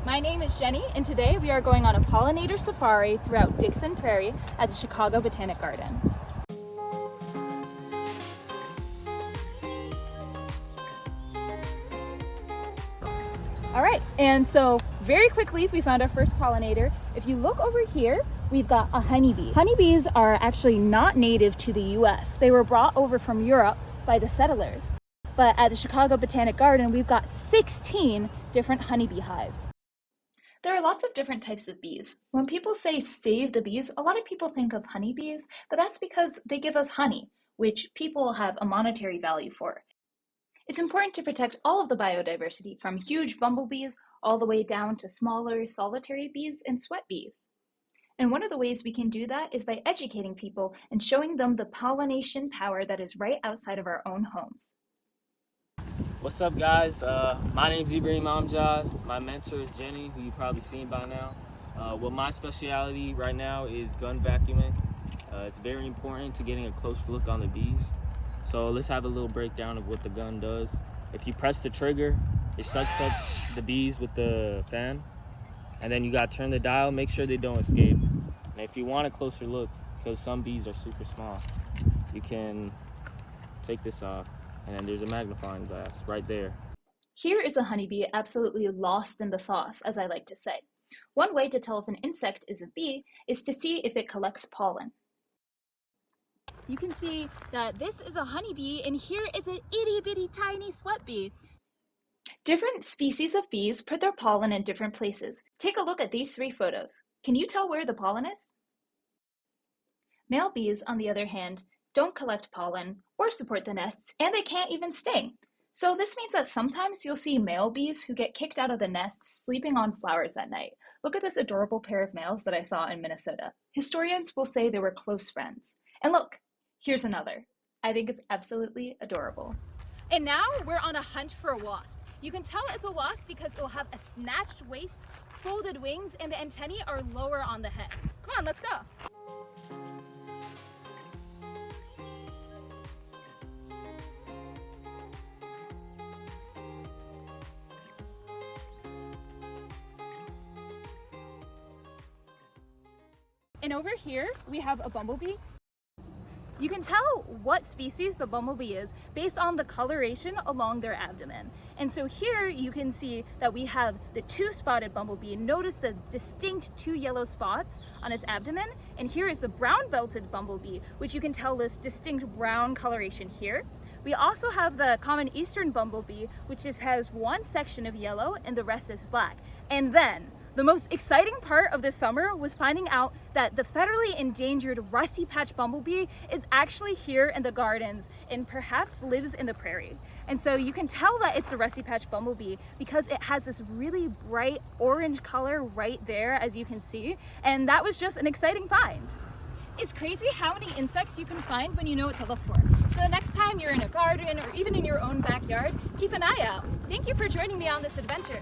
My name is Jenny, and today we are going on a pollinator safari throughout Dixon, Prairie at the Chicago Botanic Garden. All right, and so very quickly we found our first pollinator. If you look over here, we've got a honeybee. Honeybees are actually not native to the US. They were brought over from Europe by the settlers. But at the Chicago Botanic Garden, we've got 16 different honeybee hives. There are lots of different types of bees. When people say save the bees, a lot of people think of honeybees, but that's because they give us honey, which people have a monetary value for. It's important to protect all of the biodiversity, from huge bumblebees all the way down to smaller solitary bees and sweat bees. And one of the ways we can do that is by educating people and showing them the pollination power that is right outside of our own homes. What's up, guys? My name's Ibrahim Amjad. My mentor is Jenny, who you've probably seen by now. Well, my specialty right now is gun vacuuming. It's very important to getting a close look on the bees. So let's have a little breakdown of what the gun does. If you press the trigger, it sucks up the bees with the fan. And then you got to turn the dial, make sure they don't escape. And if you want a closer look, because some bees are super small, you can take this off. And then there's a magnifying glass right there. Here is a honeybee absolutely lost in the sauce, as I like to say. One way to tell if an insect is a bee is to see if it collects pollen. You can see that this is a honeybee, and here is an itty-bitty tiny sweat bee. Different species of bees put their pollen in different places. Take a look at these three photos. Can you tell where the pollen is? Male bees, on the other hand, don't collect pollen or support the nests, and they can't even sting. So this means that sometimes you'll see male bees who get kicked out of the nest sleeping on flowers at night. Look at this adorable pair of males that I saw in Minnesota. Historians will say they were close friends. And look, here's another. I think it's absolutely adorable. And now we're on a hunt for a wasp. You can tell it's a wasp because it will have a snatched waist, folded wings, and the antennae are lower on the head. Come on, let's go. And over here, we have a bumblebee. You can tell what species the bumblebee is based on the coloration along their abdomen. And so here you can see that we have the two-spotted bumblebee. Notice the distinct two yellow spots on its abdomen. And here is the brown-belted bumblebee, which you can tell this distinct brown coloration here. We also have the common eastern bumblebee, which just has one section of yellow and the rest is black. And then, the most exciting part of this summer was finding out that the federally endangered rusty patch bumblebee is actually here in the gardens and perhaps lives in the prairie. And so you can tell that it's a rusty patch bumblebee because it has this really bright orange color right there, as you can see. And that was just an exciting find. It's crazy how many insects you can find when you know what to look for. So the next time you're in a garden or even in your own backyard, keep an eye out. Thank you for joining me on this adventure.